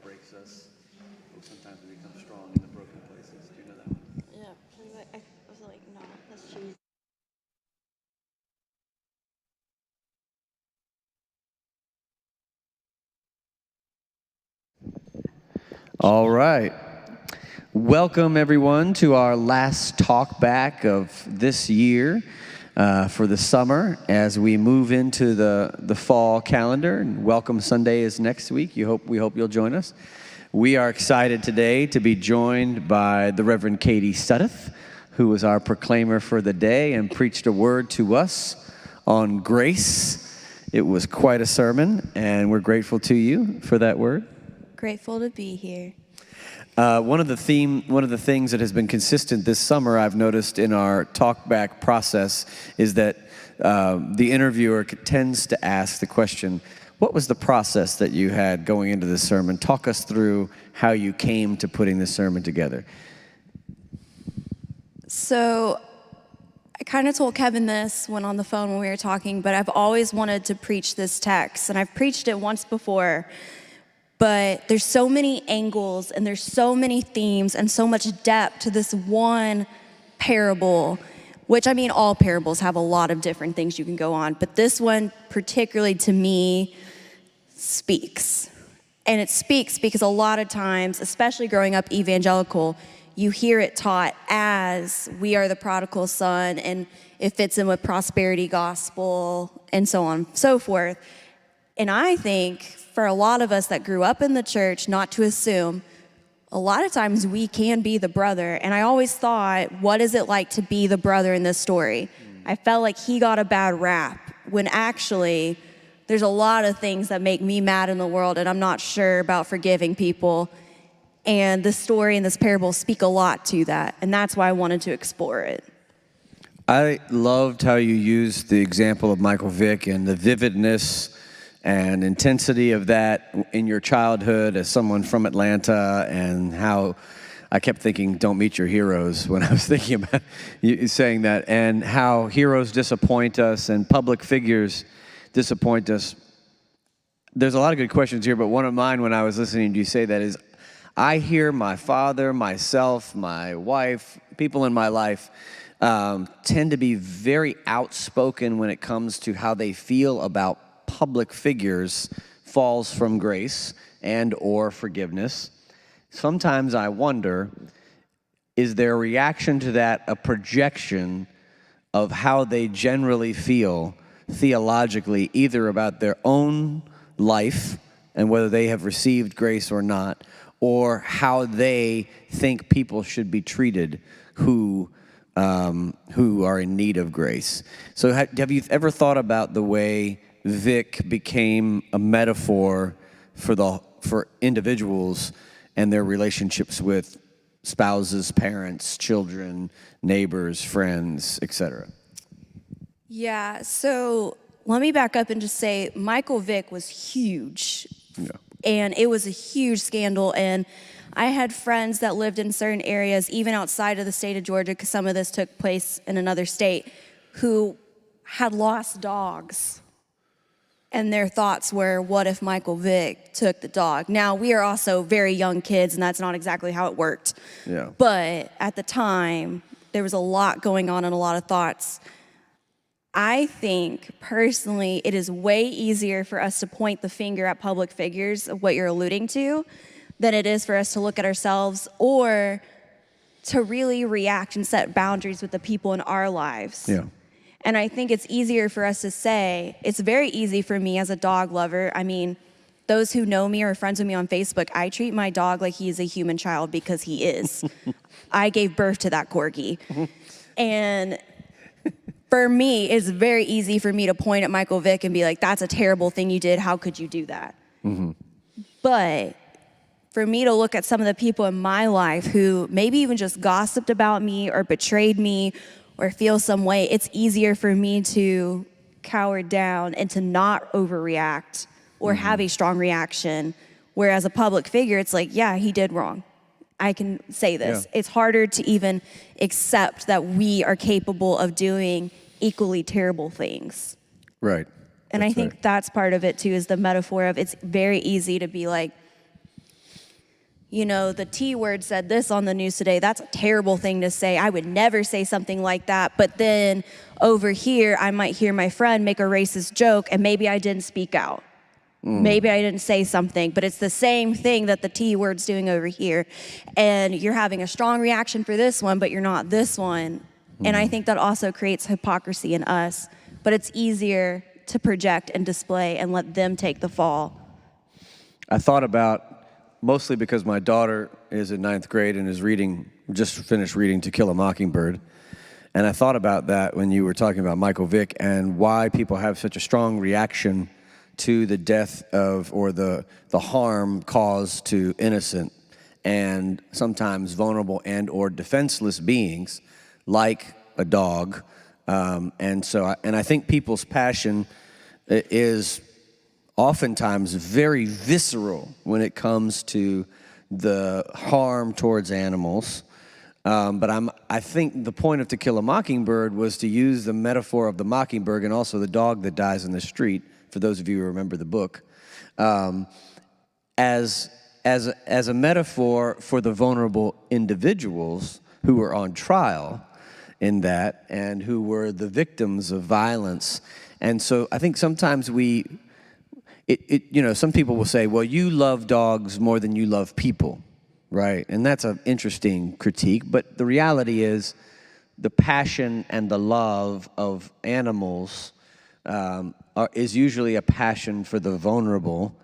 breaks us, but sometimes we become strong in the broken places. Do you know that one? Yeah, I was like, no, that's cheesy. All right. Welcome, everyone, to our last talk back of this year for the summer as we move into the fall calendar. And Welcome Sunday is next week. We hope you'll join us. We are excited today to be joined by the Reverend Katie Suddeth, who was our proclaimer for the day and preached a word to us on grace. It was quite a sermon, and we're grateful to you for that word. Grateful to be here. One of the things that has been consistent this summer, I've noticed in our talkback process, is that the interviewer tends to ask the question, what was the process that you had going into this sermon? Talk us through how you came to putting this sermon together. So I kind of told Kevin this when on the phone when we were talking, but I've always wanted to preach this text, and I've preached it once before. But there's so many angles and there's so many themes and so much depth to this one parable, which I mean, all parables have a lot of different things you can go on, but this one particularly to me speaks. And it speaks because a lot of times, especially growing up evangelical, you hear it taught as we are the prodigal son, and it fits in with prosperity gospel and so on and so forth. And I think for a lot of us that grew up in the church, not to assume, a lot of times we can be the brother. And I always thought, what is it like to be the brother in this story? I felt like he got a bad rap, when actually there's a lot of things that make me mad in the world, and I'm not sure about forgiving people. And this story and this parable speak a lot to that. And that's why I wanted to explore it. I loved how you used the example of Michael Vick and the vividness and intensity of that in your childhood as someone from Atlanta, and how I kept thinking, don't meet your heroes when I was thinking about you saying that, and how heroes disappoint us and public figures disappoint us. There's a lot of good questions here, but one of mine when I was listening to you say that is, I hear my father, myself, my wife, people in my life tend to be very outspoken when it comes to how they feel about public figures falls from grace and or forgiveness. Sometimes I wonder, is their reaction to that a projection of how they generally feel theologically, either about their own life and whether they have received grace or not, or how they think people should be treated who are in need of grace? So have you ever thought about the way Vic became a metaphor for individuals and their relationships with spouses, parents, children, neighbors, friends, etc.? Yeah, so let me back up and just say Michael Vick was huge. Yeah. And it was a huge scandal. And I had friends that lived in certain areas, even outside of the state of Georgia, because some of this took place in another state, who had lost dogs. And their thoughts were, what if Michael Vick took the dog? Now, we are also very young kids, and that's not exactly how it worked. Yeah. But at the time, there was a lot going on and a lot of thoughts. I think, personally, it is way easier for us to point the finger at public figures, of what you're alluding to, than it is for us to look at ourselves or to really react and set boundaries with the people in our lives. Yeah. And I think it's easier for us to say, it's very easy for me as a dog lover. I mean, those who know me or are friends with me on Facebook, I treat my dog like he is a human child because he is. I gave birth to that corgi. And for me, it's very easy for me to point at Michael Vick and be like, that's a terrible thing you did. How could you do that? Mm-hmm. But for me to look at some of the people in my life who maybe even just gossiped about me or betrayed me or feel some way, it's easier for me to cower down and to not overreact or have a strong reaction. Whereas a public figure, it's like, yeah, he did wrong. I can say this. Yeah. It's harder to even accept that we are capable of doing equally terrible things. Right. And I think that's part of it too, is the metaphor of it's very easy to be like, you know, the T word said this on the news today. That's a terrible thing to say. I would never say something like that. But then over here, I might hear my friend make a racist joke, and maybe I didn't speak out. Maybe I didn't say something, but it's the same thing that the T word's doing over here. And you're having a strong reaction for this one, but you're not this one. And I think that also creates hypocrisy in us. But it's easier to project and display and let them take the fall. I thought about, mostly because my daughter is in 9th grade and is just finished reading To Kill a Mockingbird. And I thought about that when you were talking about Michael Vick and why people have such a strong reaction to the death of, or the harm caused to innocent and sometimes vulnerable and or defenseless beings like a dog. And I think people's passion is oftentimes very visceral when it comes to the harm towards animals. But I think the point of To Kill a Mockingbird was to use the metaphor of the mockingbird and also the dog that dies in the street, for those of you who remember the book, as a metaphor for the vulnerable individuals who were on trial in that and who were the victims of violence. And so I think sometimes some people will say, well, you love dogs more than you love people, right? And that's an interesting critique, but the reality is the passion and the love of animals is usually a passion for the vulnerable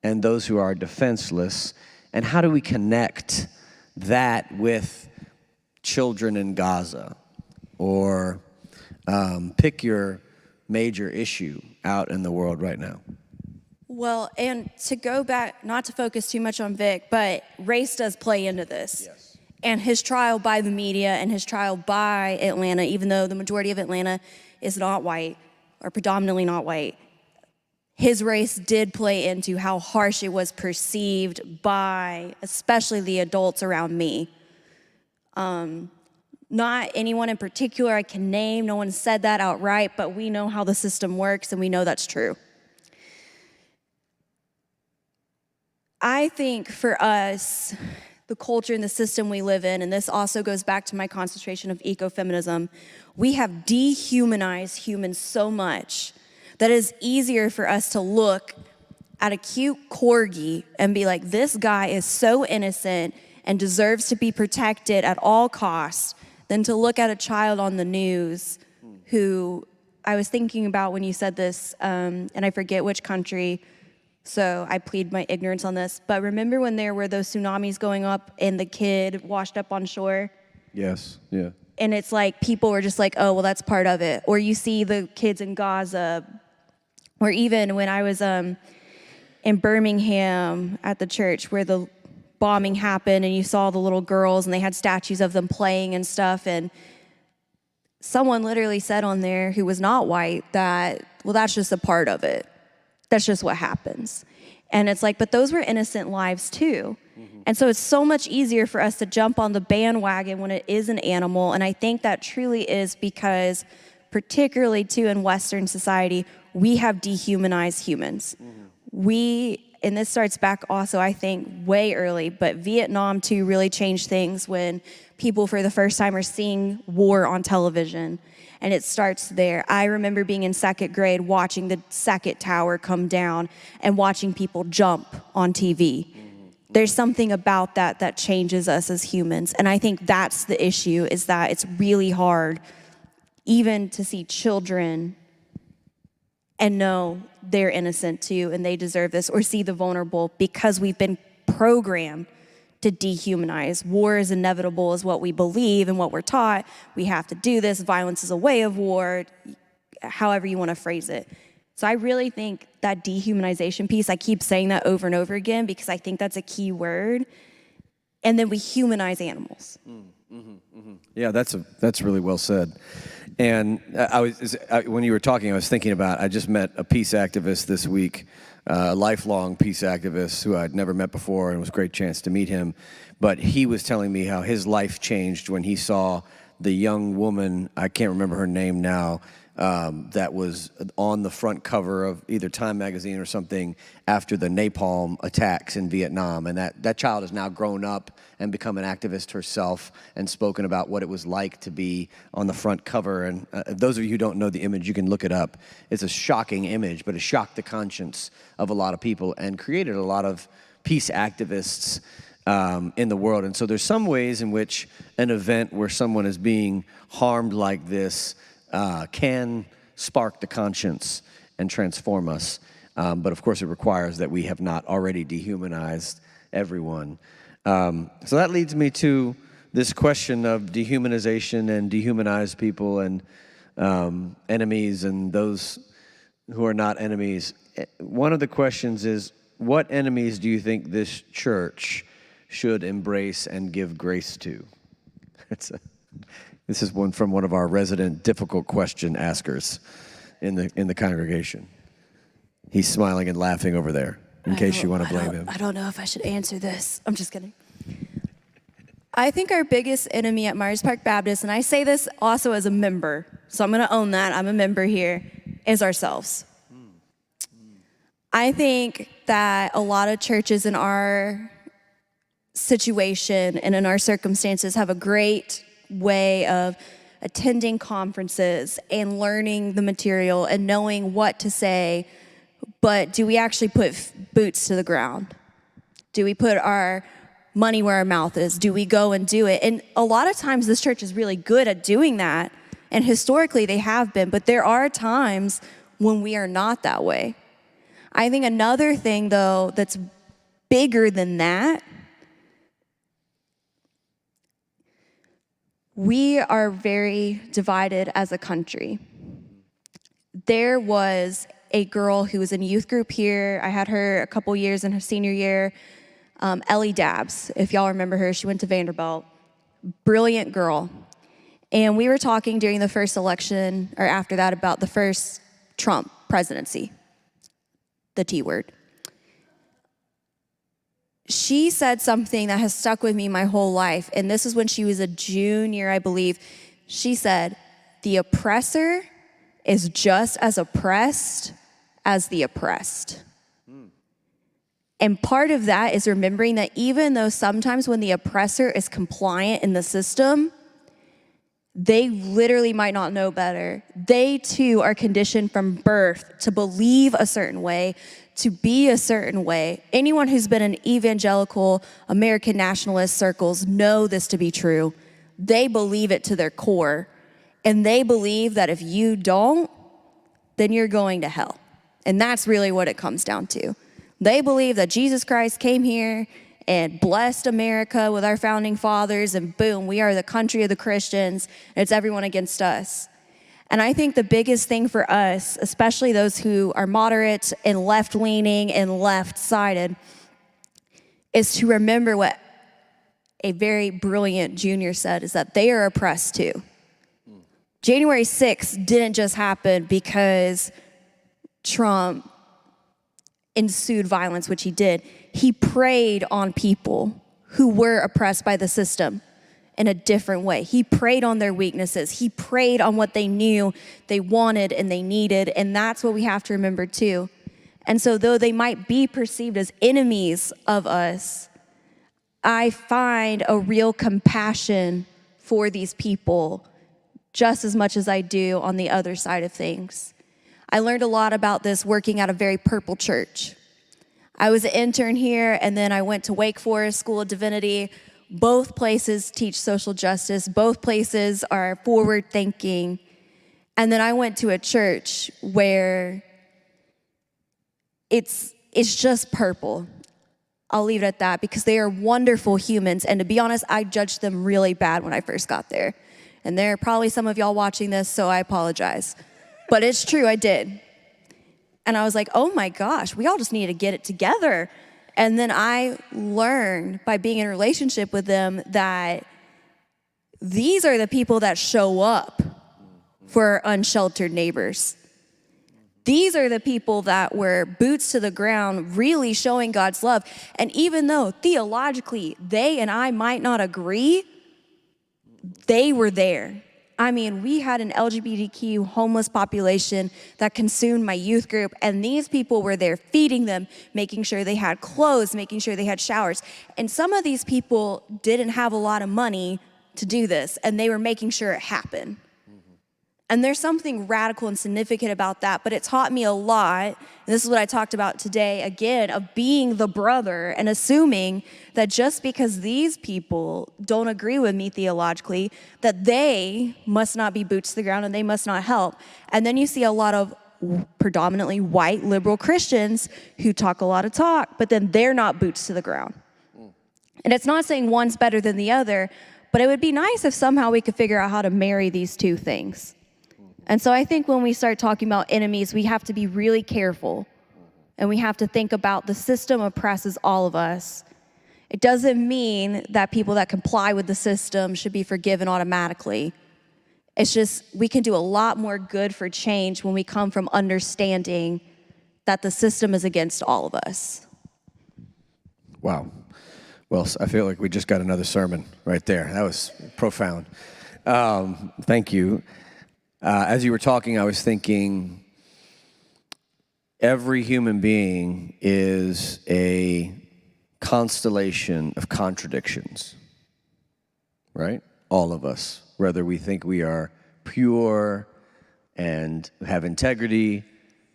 and those who are defenseless. And how do we connect that with children in Gaza? Or pick your major issue out in the world right now. Well, and to go back, not to focus too much on Vic, but race does play into this. Yes. And his trial by the media and his trial by Atlanta, even though the majority of Atlanta is not white, or predominantly not white, his race did play into how harsh it was perceived by especially the adults around me. Not anyone in particular I can name, no one said that outright, but we know how the system works and we know that's true. I think for us, the culture and the system we live in, and this also goes back to my concentration of ecofeminism, we have dehumanized humans so much that it's easier for us to look at a cute corgi and be like, this guy is so innocent and deserves to be protected at all costs, than to look at a child on the news who, I was thinking about when you said this, and I forget which country, so I plead my ignorance on this, but remember when there were those tsunamis going up and the kid washed up on shore? Yes, yeah. And it's like, people were just like, oh, well, that's part of it. Or you see the kids in Gaza, or even when I was in Birmingham at the church where the bombing happened and you saw the little girls and they had statues of them playing and stuff, and someone literally said on there who was not white that, well, that's just a part of it. That's just what happens. And it's like, but those were innocent lives too. Mm-hmm. And so it's so much easier for us to jump on the bandwagon when it is an animal. And I think that truly is because, particularly too in Western society, we have dehumanized humans. Mm-hmm. And this starts back also, I think, way early, but Vietnam too really changed things when people for the first time are seeing war on television. And it starts there. I remember being in 2nd grade watching the second tower come down and watching people jump on TV. There's something about that that changes us as humans. And I think that's the issue, is that it's really hard even to see children and know they're innocent too and they deserve this, or see the vulnerable, because we've been programmed to dehumanize. War is inevitable is what we believe and what we're taught. We have to do this. Violence is a way of war, however you want to phrase it. So I really think that dehumanization piece, I keep saying that over and over again because I think that's a key word. And then we humanize animals. Yeah, that's really well said. And when you were talking, I was thinking about, I just met a peace activist this week, a lifelong peace activist who I'd never met before, and it was a great chance to meet him. But he was telling me how his life changed when he saw the young woman, I can't remember her name now, that was on the front cover of either Time magazine or something after the napalm attacks in Vietnam. And that child has now grown up and become an activist herself and spoken about what it was like to be on the front cover. And those of you who don't know the image, you can look it up. It's a shocking image, but it shocked the conscience of a lot of people and created a lot of peace activists in the world. And so there's some ways in which an event where someone is being harmed like this can spark the conscience and transform us. But of course, it requires that we have not already dehumanized everyone. So that leads me to this question of dehumanization and dehumanized people and enemies and those who are not enemies. One of the questions is, what enemies do you think this church should embrace and give grace to? This is one from one of our resident difficult question askers in the congregation. He's smiling and laughing over there, in case you want to blame him. I don't know if I should answer this. I'm just kidding. I think our biggest enemy at Myers Park Baptist, and I say this also as a member, so I'm going to own that, I'm a member here, is ourselves. I think that a lot of churches in our situation and in our circumstances have a great way of attending conferences and learning the material and knowing what to say, but do we actually put boots to the ground? Do we put our money where our mouth is? Do we go and do it? And a lot of times this church is really good at doing that, and historically they have been, but there are times when we are not that way. I think another thing, though, that's bigger than that, we are very divided as a country. There was a girl who was in youth group here. I had her a couple years in her senior year. Ellie Dabbs, if y'all remember her, she went to Vanderbilt. Brilliant girl. And we were talking during the first election, or after that, about the first Trump presidency, the T word. She said something that has stuck with me my whole life, and this is when she was a junior, I believe. She said, "The oppressor is just as oppressed as the oppressed." And part of that is remembering that even though sometimes when the oppressor is compliant in the system, they literally might not know better. They too are conditioned from birth to believe a certain way, to be a certain way. Anyone who's been in evangelical American nationalist circles know this to be true. They believe it to their core. And they believe that if you don't, then you're going to hell. And that's really what it comes down to. They believe that Jesus Christ came here and blessed America with our founding fathers, and boom, we are the country of the Christians, and it's everyone against us. And I think the biggest thing for us, especially those who are moderate and left-leaning and left-sided, is to remember what a very brilliant junior said, is that they are oppressed too. January 6th didn't just happen because Trump ensued violence, which he did. He preyed on people who were oppressed by the system in a different way. He preyed on their weaknesses. He preyed on what they knew they wanted and they needed, and that's what we have to remember too. And so though they might be perceived as enemies of us, I find a real compassion for these people just as much as I do on the other side of things. I learned a lot about this working at a very purple church. I was an intern here, and then I went to Wake Forest School of Divinity. Both places teach social justice. Both places are forward-thinking. And then I went to a church where it's just purple. I'll leave it at that, because they are wonderful humans. And to be honest, I judged them really bad when I first got there. And there are probably some of y'all watching this, so I apologize. But it's true, I did. And I was like, oh my gosh, we all just need to get it together. And then I learned by being in a relationship with them that these are the people that show up for our unsheltered neighbors. These are the people that were boots to the ground, really showing God's love. And even though theologically they and I might not agree, they were there. I mean, we had an LGBTQ homeless population that consumed my youth group, and these people were there feeding them, making sure they had clothes, making sure they had showers. And some of these people didn't have a lot of money to do this, and they were making sure it happened. And there's something radical and significant about that, but it taught me a lot, and this is what I talked about today again, of being the brother and assuming that just because these people don't agree with me theologically, that they must not be boots to the ground and they must not help. And then you see a lot of predominantly white liberal Christians who talk a lot of talk, but then they're not boots to the ground. And it's not saying one's better than the other, but it would be nice if somehow we could figure out how to marry these two things. And so I think when we start talking about enemies, we have to be really careful. And we have to think about the system oppresses all of us. It doesn't mean that people that comply with the system should be forgiven automatically. It's just we can do a lot more good for change when we come from understanding that the system is against all of us. Wow. Well, I feel like we just got another sermon right there. That was profound. Thank you. As you were talking, I was thinking every human being is a constellation of contradictions, right? All of us, whether we think we are pure and have integrity,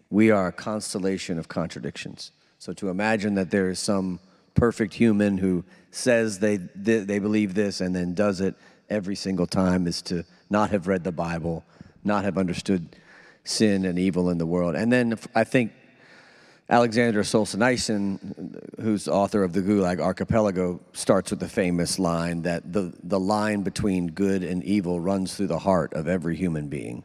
we are a constellation of contradictions. So to imagine that there is some perfect human who says they believe this and then does it every single time is to not have read the Bible, not have understood sin and evil in the world. And then I think Alexander Solzhenitsyn, who's the author of the Gulag Archipelago, starts with the famous line that the line between good and evil runs through the heart of every human being.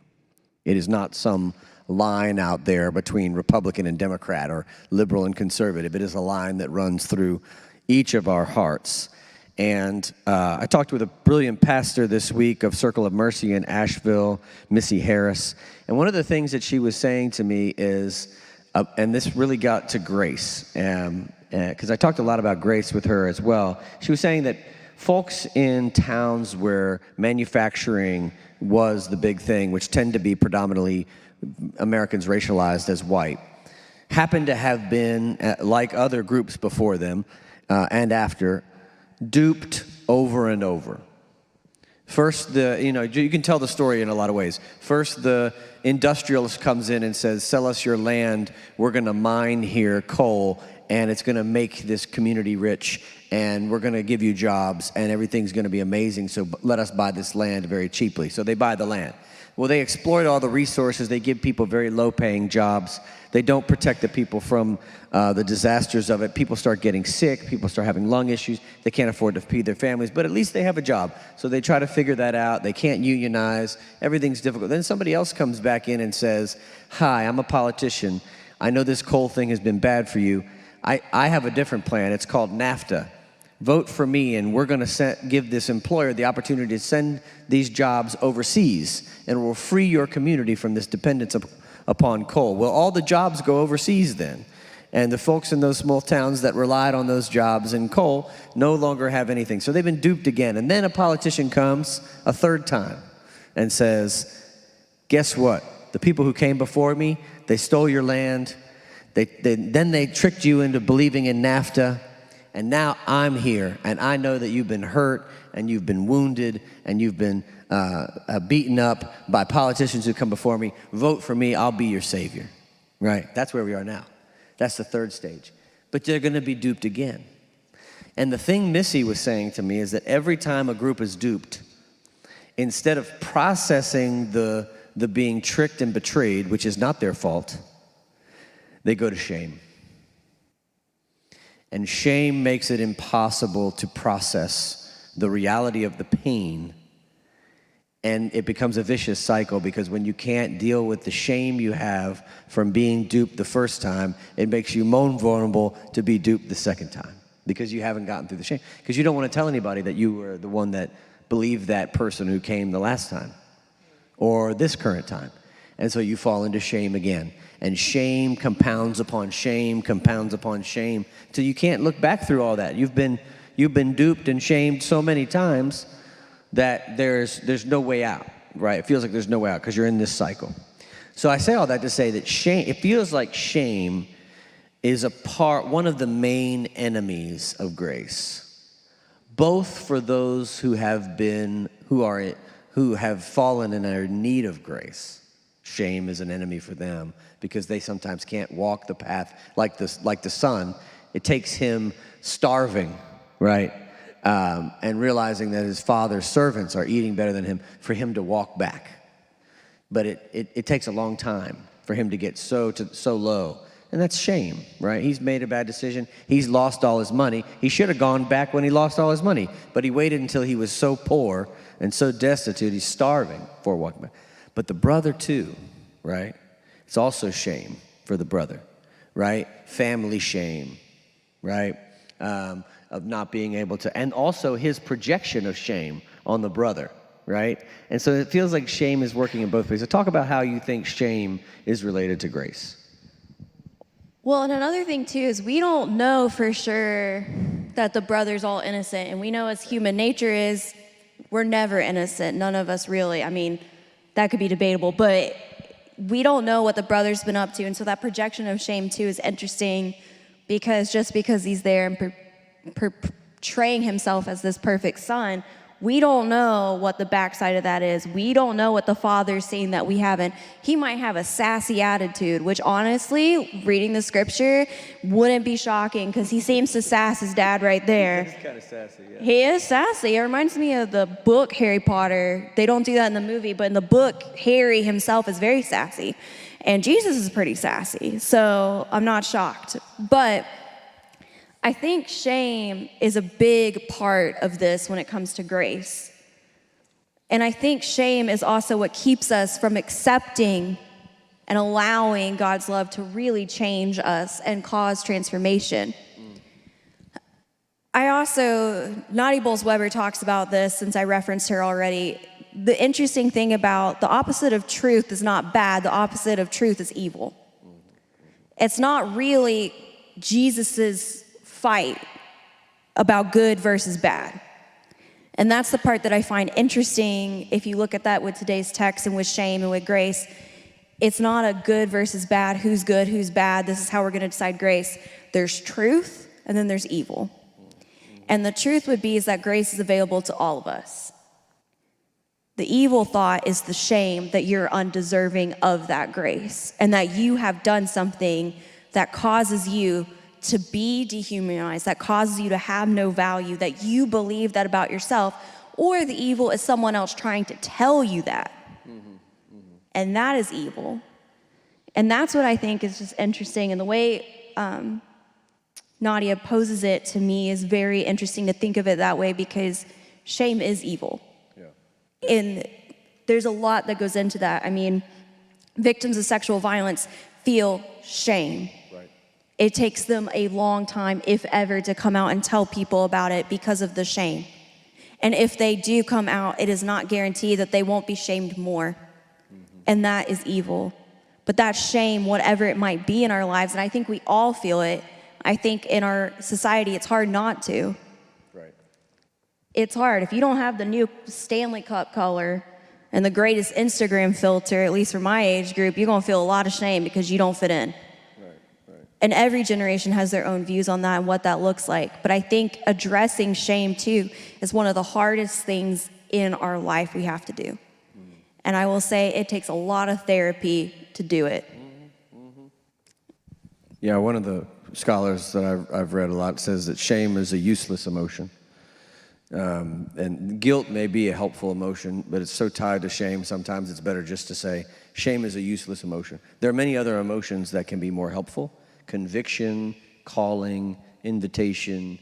It is not some line out there between Republican and Democrat or liberal and conservative. It is a line that runs through each of our hearts. And I talked with a brilliant pastor this week of Circle of Mercy in Asheville, Missy Harris. And one of the things that she was saying to me is, and this really got to grace, because I talked a lot about grace with her as well. She was saying that folks in towns where manufacturing was the big thing, which tend to be predominantly Americans racialized as white, happen to have been, like other groups before them and after, duped over and over. First, you can tell the story in a lot of ways. First, the industrialist comes in and says, sell us your land, we're gonna mine here coal, and it's gonna make this community rich, and we're gonna give you jobs, and everything's gonna be amazing, so let us buy this land very cheaply. So they buy the land. Well, they exploit all the resources. They give people very low-paying jobs. They don't protect the people from the disasters of it. People start getting sick. People start having lung issues. They can't afford to feed their families, but at least they have a job. So they try to figure that out. They can't unionize. Everything's difficult. Then somebody else comes back in and says, hi, I'm a politician. I know this coal thing has been bad for you. I have a different plan. It's called NAFTA. Vote for me, and we're going to give this employer the opportunity to send these jobs overseas, and we'll free your community from this dependence upon coal. Well, all the jobs go overseas then, and the folks in those small towns that relied on those jobs in coal no longer have anything. So they've been duped again. And then a politician comes a third time and says, guess what? The people who came before me, they stole your land. Then they tricked you into believing in NAFTA. And now I'm here, and I know that you've been hurt, and you've been wounded, and you've been beaten up by politicians who come before me. Vote for me, I'll be your savior. Right? That's where we are now. That's the third stage. But they're going to be duped again. And the thing Missy was saying to me is that every time a group is duped, instead of processing the being tricked and betrayed, which is not their fault, they go to shame. And shame makes it impossible to process the reality of the pain. And it becomes a vicious cycle, because when you can't deal with the shame you have from being duped the first time, it makes you more vulnerable to be duped the second time, because you haven't gotten through the shame. Because you don't want to tell anybody that you were the one that believed that person who came the last time or this current time. And so you fall into shame again. And shame compounds upon shame, compounds upon shame, till you can't look back through all that. You've been duped and shamed so many times that there's no way out. right? It feels like there's no way out because you're in this cycle. So I say all that to say that shame, it feels like shame is one of the main enemies of grace, both for those who have fallen and are in need of grace. Shame is an enemy for them because they sometimes can't walk the path like the son. It takes him starving, right? And realizing that his father's servants are eating better than him for him to walk back. But it takes a long time for him to get so low. And that's shame, right? He's made a bad decision. He's lost all his money. He should have gone back when he lost all his money. But he waited until he was so poor and so destitute, he's starving before walking back. But the brother too, right? It's also shame for the brother, right? Family shame, right? Of not being able to, and also his projection of shame on the brother, right? And so it feels like shame is working in both ways. So talk about how you think shame is related to grace. Well, and another thing too is we don't know for sure that the brother's all innocent, and we know as human nature is, we're never innocent. None of us really. I mean, that could be debatable, but we don't know what the brother's been up to, and so that projection of shame too is interesting because just because he's there and portraying himself as this perfect son, we don't know what the backside of that is. We don't know what the father's seeing that we haven't. He might have a sassy attitude, which honestly, reading the scripture, wouldn't be shocking because he seems to sass his dad right there. He's kind of sassy, yeah. He is sassy. It reminds me of the book Harry Potter. They don't do that in the movie, but in the book, Harry himself is very sassy. And Jesus is pretty sassy, so I'm not shocked. But I think shame is a big part of this when it comes to grace. And I think shame is also what keeps us from accepting and allowing God's love to really change us and cause transformation. I also, Nadia Boswell talks about this since I referenced her already. The interesting thing about the opposite of truth is not bad, the opposite of truth is evil. It's not really Jesus's fight about good versus bad. And that's the part that I find interesting if you look at that with today's text and with shame and with grace. It's not a good versus bad, who's good, who's bad, this is how we're going to decide grace. There's truth and then there's evil. And the truth would be is that grace is available to all of us. The evil thought is the shame that you're undeserving of that grace and that you have done something that causes you to be dehumanized, that causes you to have no value, that you believe that about yourself, or the evil is someone else trying to tell you that. And that is evil. And that's what I think is just interesting. And the way Nadia poses it to me is very interesting to think of it that way because shame is evil. Yeah. And there's a lot that goes into that. I mean, victims of sexual violence feel shame. It takes them a long time, if ever, to come out and tell people about it because of the shame. And if they do come out, it is not guaranteed that they won't be shamed more. And that is evil. But that shame, whatever it might be in our lives, and I think we all feel it, I think in our society it's hard not to. Right. It's hard. If you don't have the new Stanley Cup color and the greatest Instagram filter, at least for my age group, you're going to feel a lot of shame because you don't fit in. And every generation has their own views on that and what that looks like. But I think addressing shame too is one of the hardest things in our life we have to do. And I will say it takes a lot of therapy to do it. Yeah, one of the scholars that I've read a lot says that shame is a useless emotion. And guilt may be a helpful emotion, but it's so tied to shame, sometimes it's better just to say shame is a useless emotion. There are many other emotions that can be more helpful. Conviction, calling, invitation,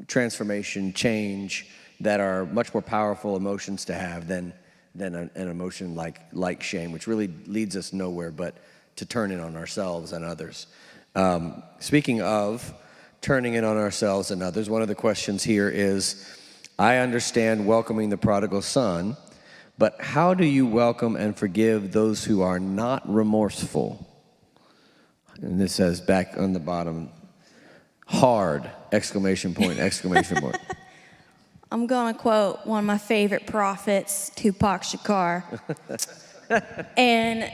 transformation, change, that are much more powerful emotions to have than an emotion like shame, which really leads us nowhere but to turn in on ourselves and others. Speaking of turning in on ourselves and others, one of the questions here is, I understand welcoming the prodigal son, but how do you welcome and forgive those who are not remorseful? And this says back on the bottom, hard, exclamation point, exclamation point. I'm going to quote one of my favorite prophets, Tupac Shakur. And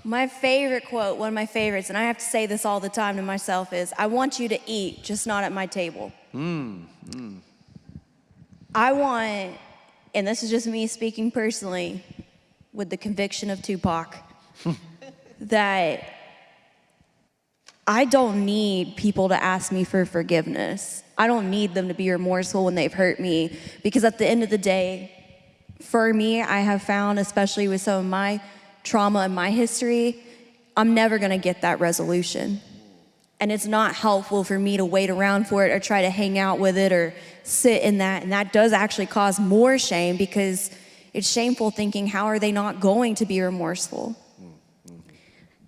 my favorite quote, one of my favorites, and I have to say this all the time to myself, is, I want you to eat, just not at my table. I want, and this is just me speaking personally, with the conviction of Tupac, that I don't need people to ask me for forgiveness. I don't need them to be remorseful when they've hurt me, because at the end of the day, for me, I have found, especially with some of my trauma and my history, I'm never gonna get that resolution. And it's not helpful for me to wait around for it or try to hang out with it or sit in that. And that does actually cause more shame, because it's shameful thinking, how are they not going to be remorseful?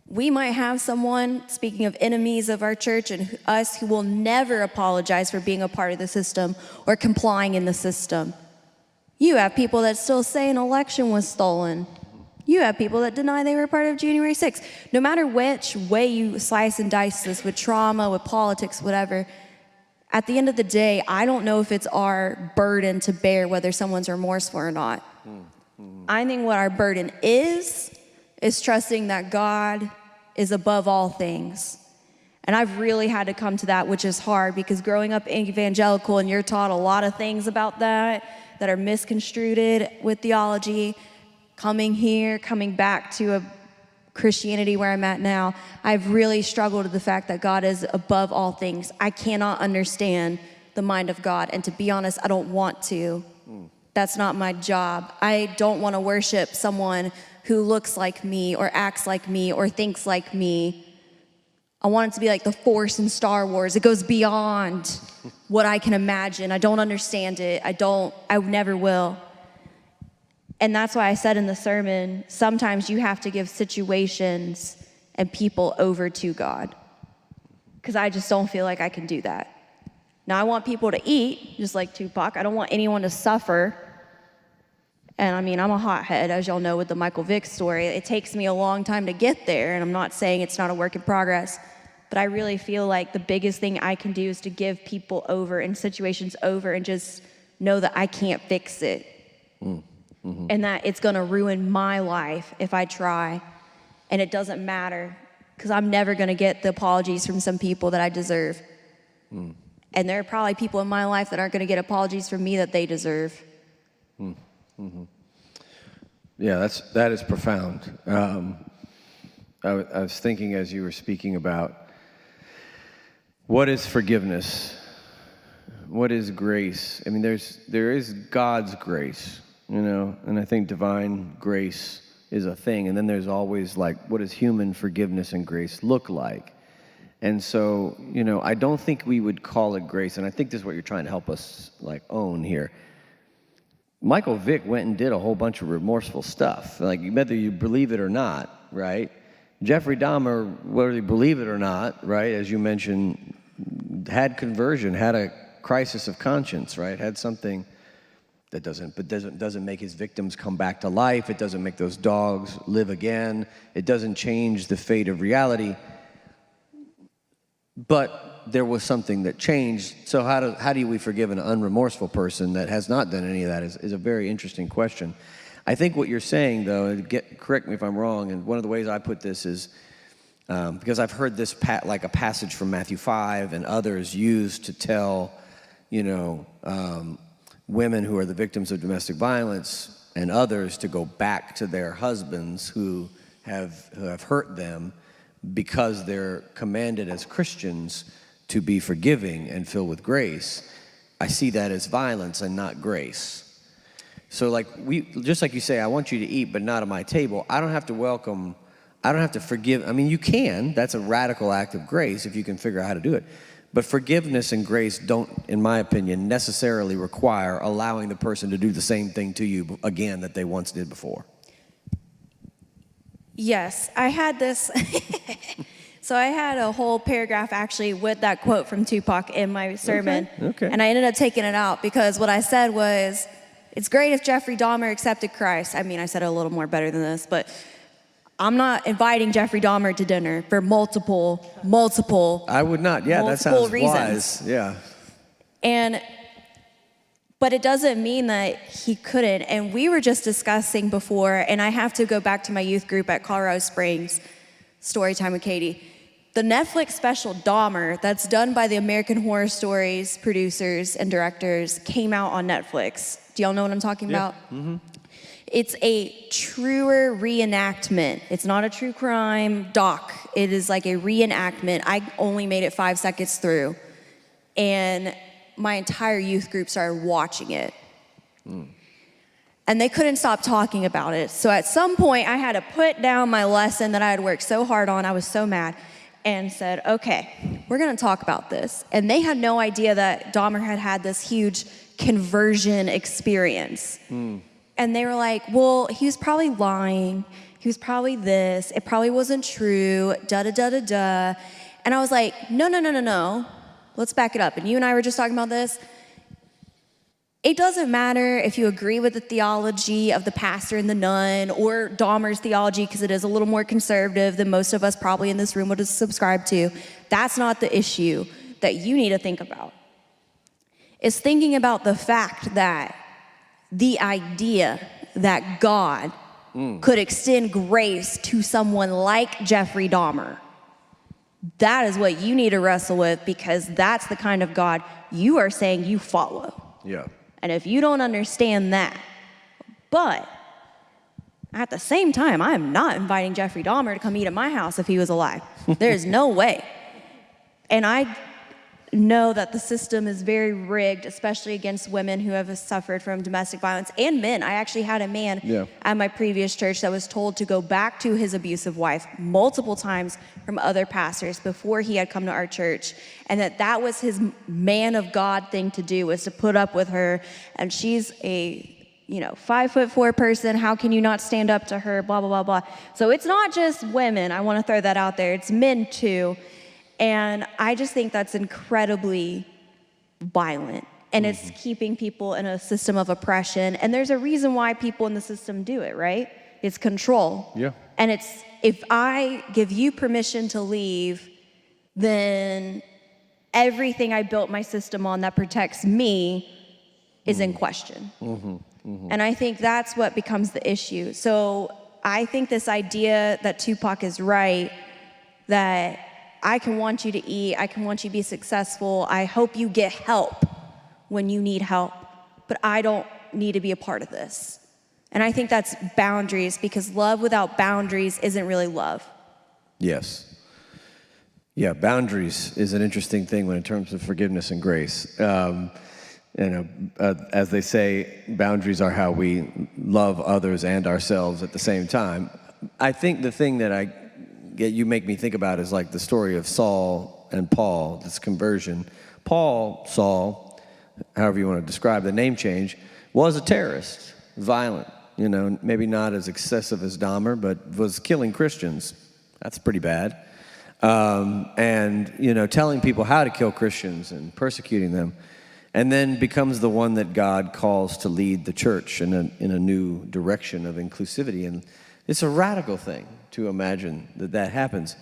We might have someone, speaking of enemies of our church and us, who will never apologize for being a part of the system or complying in the system. You have people that still say an election was stolen. You have people that deny they were part of January 6th. No matter which way you slice and dice this, with trauma, with politics, whatever, at the end of the day, I don't know if it's our burden to bear whether someone's remorseful or not. I think what our burden is trusting that God is above all things. And I've really had to come to that, which is hard, because growing up evangelical and you're taught a lot of things about that are misconstrued with theology, coming here, coming back to a Christianity where I'm at now, I've really struggled with the fact that God is above all things. I cannot understand the mind of God, and to be honest, I don't want to. That's not my job. I don't want to worship someone who looks like me or acts like me or thinks like me. I want it to be like the Force in Star Wars. It goes beyond what I can imagine. I don't understand it. I never will. And that's why I said in the sermon, sometimes you have to give situations and people over to God, because I just don't feel like I can do that. Now, I want people to eat, just like Tupac. I don't want anyone to suffer. And I mean, I'm a hothead, as y'all know, with the Michael Vick story. It takes me a long time to get there, and I'm not saying it's not a work in progress, but I really feel like the biggest thing I can do is to give people over and situations over, and just know that I can't fix it. And that it's gonna ruin my life if I try. And it doesn't matter, because I'm never gonna get the apologies from some people that I deserve. And there are probably people in my life that aren't gonna get apologies from me that they deserve. Yeah, that is profound. I was thinking as you were speaking about, what is forgiveness? What is grace? I mean, there is God's grace, you know, and I think divine grace is a thing. And then there's always, like, what does human forgiveness and grace look like? And so, you know, I don't think we would call it grace, and I think this is what you're trying to help us, like, own here. Michael Vick went and did a whole bunch of remorseful stuff, like, whether you believe it or not, right? Jeffrey Dahmer, whether you believe it or not, right, as you mentioned, had conversion, had a crisis of conscience, right? Had something that doesn't make his victims come back to life. It doesn't make those dogs live again. It doesn't change the fate of reality. But there was something that changed. So how do we forgive an unremorseful person that has not done any of that is a very interesting question. I think what you're saying, though, correct me if I'm wrong, and one of the ways I put this is, because I've heard this like a passage from Matthew 5 and others used to tell, you know, women who are the victims of domestic violence and others to go back to their husbands who have hurt them, because they're commanded as Christians to be forgiving and filled with grace. I see that as violence and not grace. So, like, just like you say, I want you to eat, but not at my table. I don't have to forgive. I mean, you can. That's a radical act of grace if you can figure out how to do it. But forgiveness and grace don't, in my opinion, necessarily require allowing the person to do the same thing to you again that they once did before. Yes, I had this. So I had a whole paragraph actually with that quote from Tupac in my sermon. Okay. And I ended up taking it out because what I said was, it's great if Jeffrey Dahmer accepted Christ. I mean, I said it a little more better than this, but I'm not inviting Jeffrey Dahmer to dinner for multiple. I would not. Yeah, that sounds reasons. wise. Yeah. And But it doesn't mean that he couldn't. And we were just discussing before, and I have to go back to my youth group at Colorado Springs, Storytime with Katie. The Netflix special Dahmer, that's done by the American Horror Stories producers and directors, came out on Netflix. Do y'all know what I'm talking about? Mm-hmm. It's a truer reenactment. It's not a true crime doc. It is like a reenactment. I only made it 5 seconds through. And my entire youth group started watching it. And they couldn't stop talking about it. So at some point, I had to put down my lesson that I had worked so hard on. I was so mad. And said, okay, we're gonna talk about this. And they had no idea that Dahmer had had this huge conversion experience. And they were like, well, he was probably lying. He was probably this. It probably wasn't true, da-da-da-da-da. And I was like, no. Let's back it up. And you and I were just talking about this. It doesn't matter if you agree with the theology of the pastor and the nun or Dahmer's theology, because it is a little more conservative than most of us probably in this room would subscribe to. That's not the issue that you need to think about. It's thinking about the fact that the idea that God could extend grace to someone like Jeffrey Dahmer, that is what you need to wrestle with, because that's the kind of God you are saying you follow. Yeah. And if you don't understand that, but at the same time, I am not inviting Jeffrey Dahmer to come eat at my house if he was alive. There's no way. And I know that the system is very rigged, especially against women who have suffered from domestic violence, and men. I actually had a man at my previous church that was told to go back to his abusive wife multiple times from other pastors before he had come to our church, and that was his man of God thing to do, was to put up with her. And she's a 5'4" person. How can you not stand up to her? Blah, blah, blah, blah. So it's not just women. I want to throw that out there. It's men too. And I just think that's incredibly violent. And it's keeping people in a system of oppression. And there's a reason why people in the system do it, right? It's control. Yeah. And it's, if I give you permission to leave, then everything I built my system on that protects me is in question. And I think that's what becomes the issue. So I think this idea that Tupac is right, that I can want you to eat, I can want you to be successful, I hope you get help when you need help, but I don't need to be a part of this. And I think that's boundaries, because love without boundaries isn't really love. Yes. Yeah, boundaries is an interesting thing when in terms of forgiveness and grace. As they say, boundaries are how we love others and ourselves at the same time. I think the thing that you make me think about is like the story of Saul and Paul, this conversion. Saul, however you want to describe the name change, was a terrorist, violent, maybe not as excessive as Dahmer, but was killing Christians. That's pretty bad. Telling people how to kill Christians and persecuting them, and then becomes the one that God calls to lead the church in a new direction of inclusivity. And it's a radical thing to imagine that happens.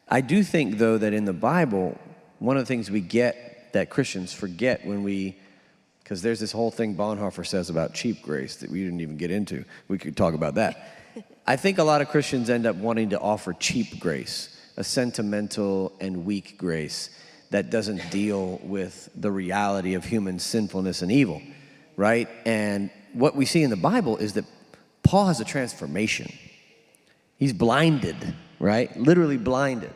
I do think, though, that in the Bible, one of the things we get that Christians forget because there's this whole thing Bonhoeffer says about cheap grace that we didn't even get into. We could talk about that. I think a lot of Christians end up wanting to offer cheap grace, a sentimental and weak grace that doesn't deal with the reality of human sinfulness and evil, right? And what we see in the Bible is that Paul has a transformation. He's blinded, right? Literally blinded,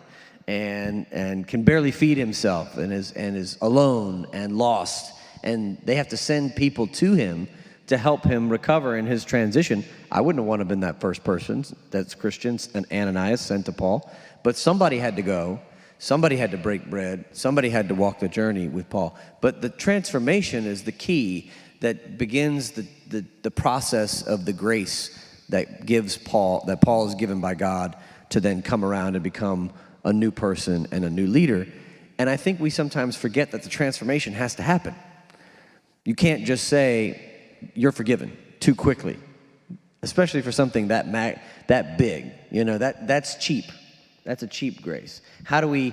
and can barely feed himself, and is alone and lost. And they have to send people to him to help him recover in his transition. I wouldn't have wanted to have been that first person that's Christians and Ananias sent to Paul, but somebody had to go. Somebody had to break bread. Somebody had to walk the journey with Paul. But the transformation is the key that begins the process of the grace that Paul is given by God to then come around and become a new person and a new leader. And I think we sometimes forget that the transformation has to happen. You can't just say you're forgiven too quickly, especially for something that big. That's cheap. That's a cheap grace. How do we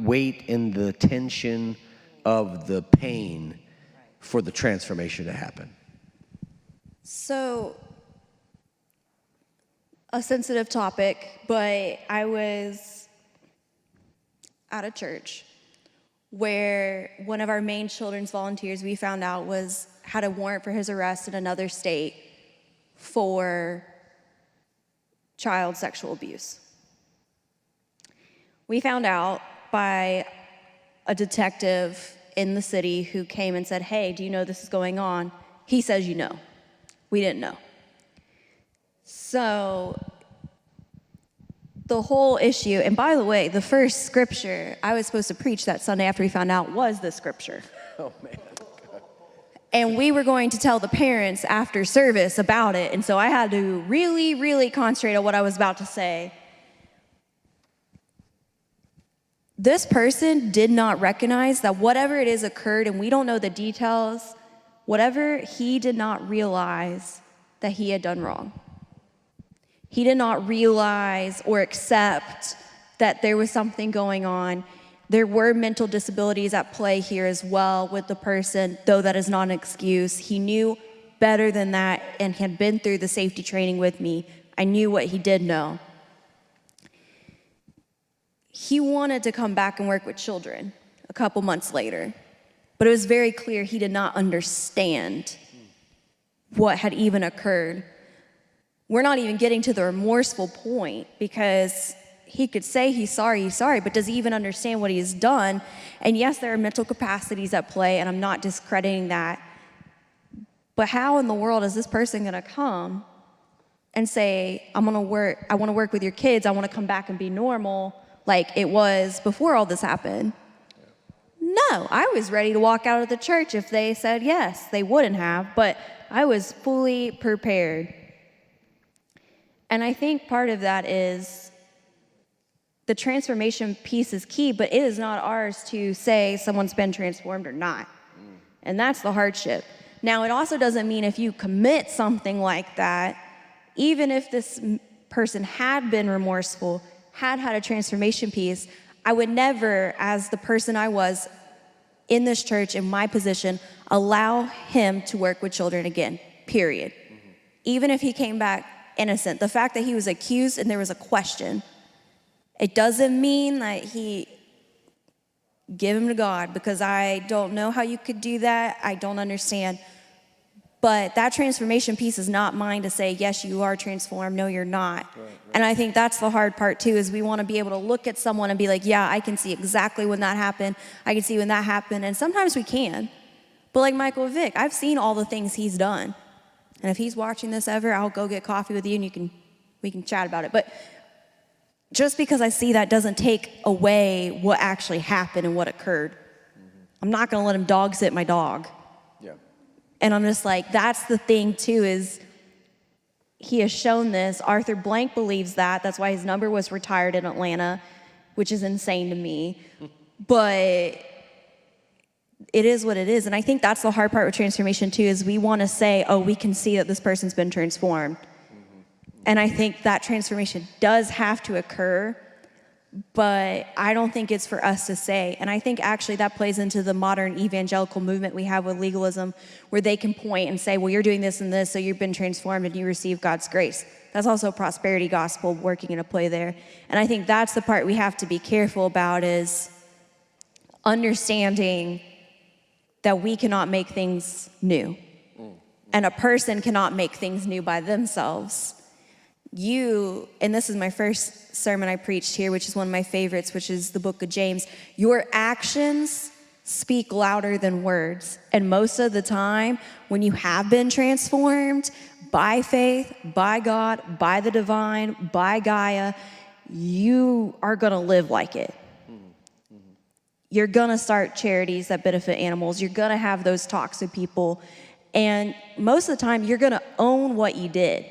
wait in the tension of the pain for the transformation to happen? So, a sensitive topic, but I was at a church where one of our main children's volunteers we found out had a warrant for his arrest in another state for child sexual abuse. We found out by a detective in the city who came and said, "Hey, do you know this is going on?" He says, "You know." We didn't know. So the whole issue, and by the way, the first scripture I was supposed to preach that Sunday after we found out was this scripture. Oh, man. And we were going to tell the parents after service about it, and so I had to really, really concentrate on what I was about to say. This person did not recognize that whatever it is occurred, and we don't know the details, whatever, he did not realize that he had done wrong. He did not realize or accept that there was something going on. There were mental disabilities at play here as well with the person, though that is not an excuse. He knew better than that and had been through the safety training with me. I knew what he did know. He wanted to come back and work with children a couple months later, but it was very clear he did not understand what had even occurred. We're not even getting to the remorseful point because he could say he's sorry, but does he even understand what he's done? And yes, there are mental capacities at play, and I'm not discrediting that. But how in the world is this person gonna come and say, I wanna work with your kids, I wanna come back and be normal like it was before all this happened? No, I was ready to walk out of the church if they said yes. They wouldn't have, but I was fully prepared. And I think part of that is the transformation piece is key, but it is not ours to say someone's been transformed or not. And that's the hardship. Now, it also doesn't mean if you commit something like that, even if this person had been remorseful, had a transformation piece, I would never, as the person I was in this church, in my position, allow him to work with children again, period. Even if he came back innocent. The fact that he was accused and there was a question, it doesn't mean that he give him to God, because I don't know how you could do that. I don't understand. But that transformation piece is not mine to say, yes, you are transformed. No, you're not. Right. And I think that's the hard part too, is we want to be able to look at someone and be like, yeah, I can see exactly when that happened. I can see when that happened. And sometimes we can. But like Michael Vick, I've seen all the things he's done. And if he's watching this ever, I'll go get coffee with you and we can chat about it. But just because I see that doesn't take away what actually happened and what occurred. I'm not going to let him dog sit my dog. Yeah. And I'm just like, that's the thing too, is he has shown this. Arthur Blank believes that. That's why his number was retired in Atlanta, which is insane to me. But it is what it is. And I think that's the hard part with transformation too, is we want to say, oh, we can see that this person's been transformed. And I think that transformation does have to occur, but I don't think it's for us to say. And I think actually that plays into the modern evangelical movement we have with legalism, where they can point and say, well, you're doing this and this, so you've been transformed and you receive God's grace. That's also prosperity gospel working into play there. And I think that's the part we have to be careful about, is understanding that we cannot make things new. And a person cannot make things new by themselves. And this is my first sermon I preached here, which is one of my favorites, which is the book of James. Your actions speak louder than words. And most of the time, when you have been transformed by faith, by God, by the divine, by Gaia, you are gonna live like it. You're gonna start charities that benefit animals. You're gonna have those talks with people. And most of the time, you're gonna own what you did.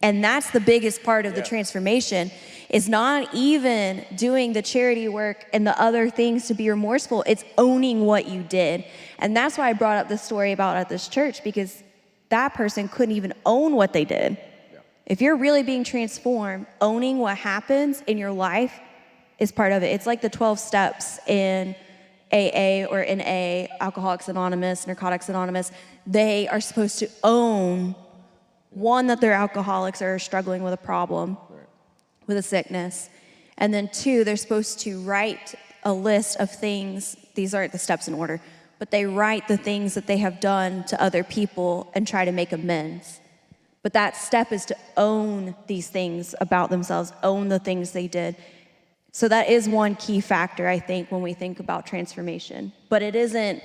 And that's the biggest part of the transformation, is not even doing the charity work and the other things to be remorseful. It's owning what you did. And that's why I brought up the story about at this church, because that person couldn't even own what they did. Yeah. If you're really being transformed, owning what happens in your life is part of it. It's like the 12 steps in AA or NA, Alcoholics Anonymous, Narcotics Anonymous, they are supposed to own, one, that they're alcoholics or are struggling with a problem, with a sickness. And then two, they're supposed to write a list of things. These aren't the steps in order, but they write the things that they have done to other people and try to make amends. But that step is to own these things about themselves, own the things they did. So that is one key factor, I think, when we think about transformation. But it isn't,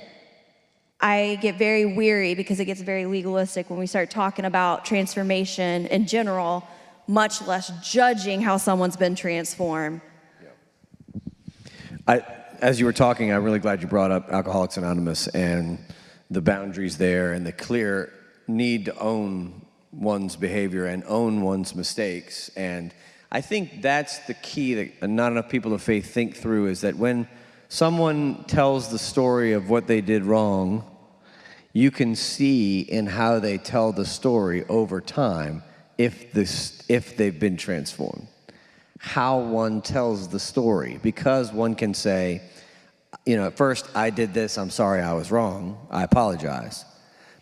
I get very weary because it gets very legalistic when we start talking about transformation in general, much less judging how someone's been transformed. As you were talking, I'm really glad you brought up Alcoholics Anonymous and the boundaries there and the clear need to own one's behavior and own one's mistakes. And I think that's the key that not enough people of faith think through, is that when someone tells the story of what they did wrong, you can see in how they tell the story over time if they've been transformed. How one tells the story, because one can say, at first I did this, I'm sorry I was wrong, I apologize.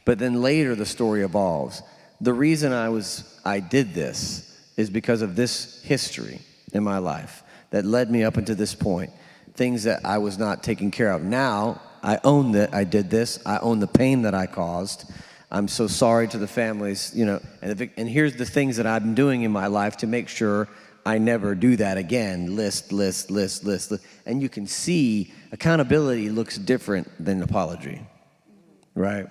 But then later the story evolves. The reason I did this is because of this history in my life that led me up until this point, things that I was not taking care of. Now, I own that I did this, I own the pain that I caused. I'm so sorry to the families, and here's the things that I've been doing in my life to make sure I never do that again. List. And you can see accountability looks different than apology, right?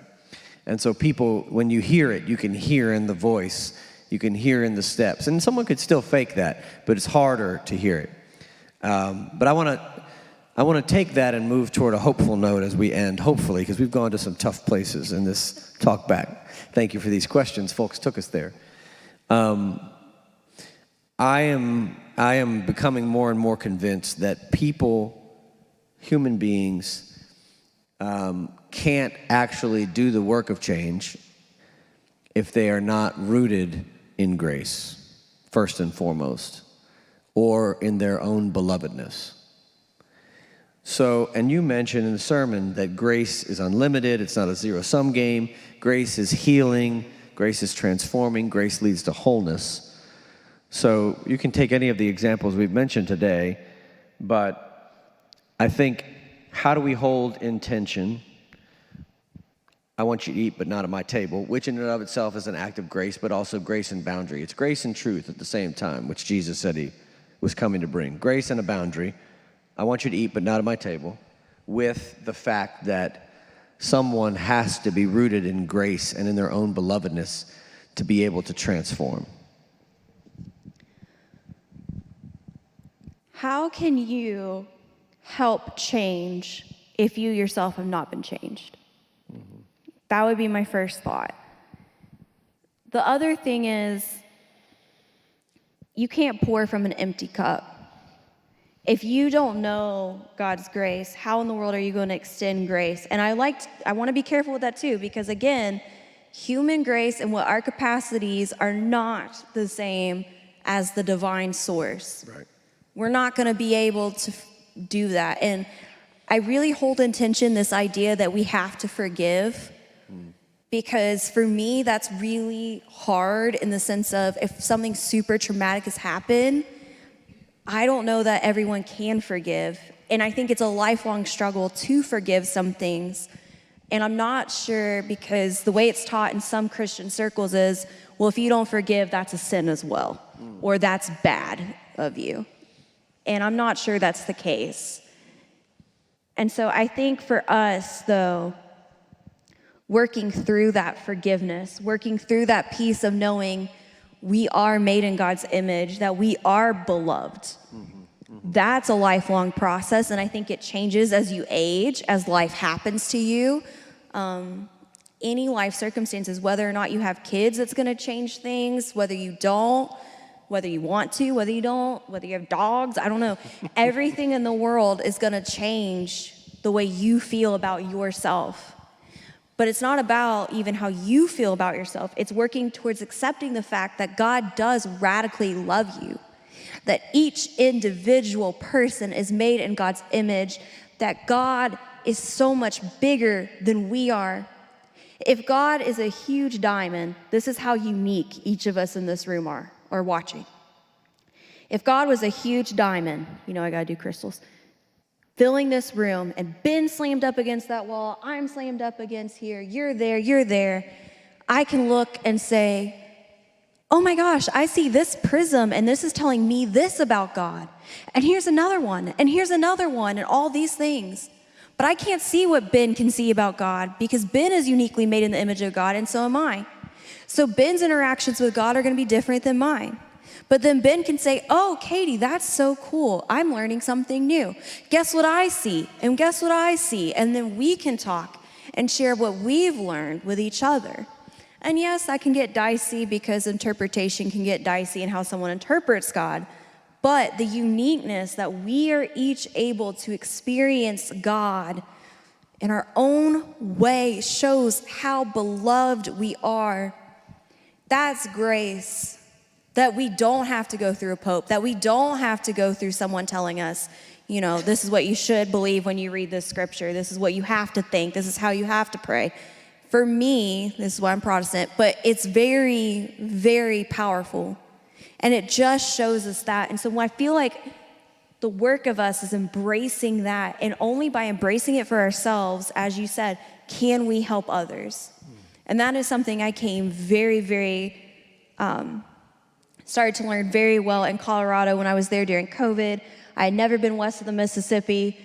And so people, when you hear it, you can hear in the voice, you can hear in the steps. And someone could still fake that, but it's harder to hear it. But I want to take that and move toward a hopeful note as we end, hopefully, because we've gone to some tough places in this talk back. Thank you for these questions. Folks took us there. I am becoming more and more convinced that human beings, can't actually do the work of change if they are not rooted in grace, first and foremost, or in their own belovedness. So, and you mentioned in the sermon that grace is unlimited, it's not a zero-sum game. Grace is healing, grace is transforming, grace leads to wholeness. So you can take any of the examples we've mentioned today, but I think, how do we hold in tension, I want you to eat but not at my table, which in and of itself is an act of grace, but also grace and boundary. It's grace and truth at the same time, which Jesus said he was coming to bring. Grace and a boundary. I want you to eat but not at my table, with the fact that someone has to be rooted in grace and in their own belovedness to be able to transform. How can you help change if you yourself have not been changed? Mm-hmm. That would be my first thought. The other thing is, you can't pour from an empty cup. If you don't know God's grace, how in the world are you going to extend grace? And I want to be careful with that too, because again, human grace and what our capacities are not the same as the divine source. Right. We're not going to be able to do that. And I really hold in tension this idea that we have to forgive, because for me, that's really hard in the sense of, if something super traumatic has happened, I don't know that everyone can forgive. And I think it's a lifelong struggle to forgive some things. And I'm not sure, because the way it's taught in some Christian circles is, well, if you don't forgive, that's a sin as well, or that's bad of you. And I'm not sure that's the case. And so I think for us, though, working through that forgiveness, working through that piece of knowing we are made in God's image, that we are beloved, that's a lifelong process. And I think it changes as you age, as life happens to you. Any life circumstances, whether or not you have kids, that's going to change things, whether you don't, whether you want to, whether you don't, whether you have dogs, I don't know. Everything in the world is going to change the way you feel about yourself. But it's not about even how you feel about yourself. It's working towards accepting the fact that God does radically love you, that each individual person is made in God's image, that God is so much bigger than we are. If God is a huge diamond, this is how unique each of us in this room are, or watching. If God was a huge diamond, I gotta do crystals, filling this room, and Ben slammed up against that wall, I'm slammed up against here, you're there, I can look and say, oh my gosh, I see this prism, and this is telling me this about God. And here's another one, and here's another one, and all these things. But I can't see what Ben can see about God, because Ben is uniquely made in the image of God, and so am I. So Ben's interactions with God are gonna be different than mine. But then Ben can say, oh, Katie, that's so cool. I'm learning something new. Guess what I see? And guess what I see? And then we can talk and share what we've learned with each other. And yes, that can get dicey because interpretation can get dicey in how someone interprets God. But the uniqueness that we are each able to experience God in our own way shows how beloved we are. That's grace. That we don't have to go through a pope, that we don't have to go through someone telling us, this is what you should believe when you read this scripture. This is what you have to think. This is how you have to pray. For me, this is why I'm Protestant, but it's very, very powerful. And it just shows us that. And so I feel like the work of us is embracing that. And only by embracing it for ourselves, as you said, can we help others. And that is something I came very, very, started to learn very well in Colorado when I was there during COVID. I had never been west of the Mississippi.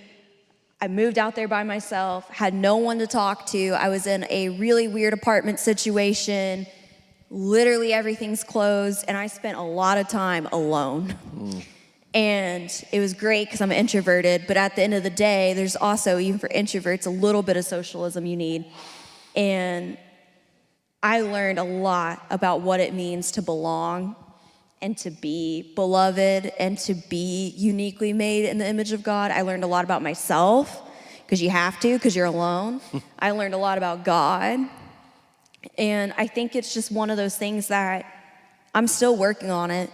I moved out there by myself, had no one to talk to. I was in a really weird apartment situation. Literally everything's closed, and I spent a lot of time alone. And it was great because I'm introverted, but at the end of the day, there's also, even for introverts, a little bit of socialism you need. And I learned a lot about what it means to belong and to be beloved and to be uniquely made in the image of God. I learned a lot about myself, because you have to, because you're alone. I learned a lot about God. And I think it's just one of those things that I'm still working on it.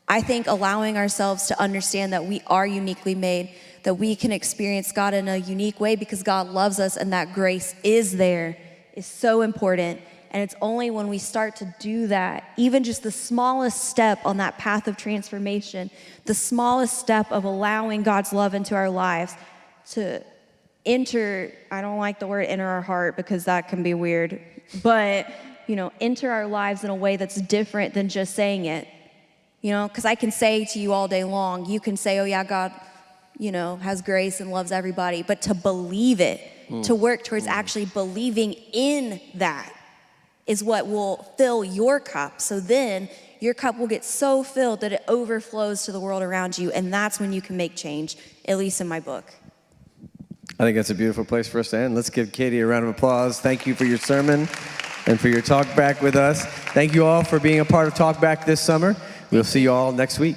I think allowing ourselves to understand that we are uniquely made, that we can experience God in a unique way because God loves us and that grace is there, is so important. And it's only when we start to do that, even just the smallest step on that path of transformation, the smallest step of allowing God's love into our lives to enter, I don't like the word enter our heart because that can be weird, but, enter our lives in a way that's different than just saying it. Because I can say to you all day long, you can say, oh yeah, God, has grace and loves everybody, but to believe it, to work towards actually believing in that, is what will fill your cup. So then your cup will get so filled that it overflows to the world around you. And that's when you can make change, at least in my book. I think that's a beautiful place for us to end. Let's give Katie a round of applause. Thank you for your sermon and for your talk back with us. Thank you all for being a part of Talk Back this summer. We'll see you all next week.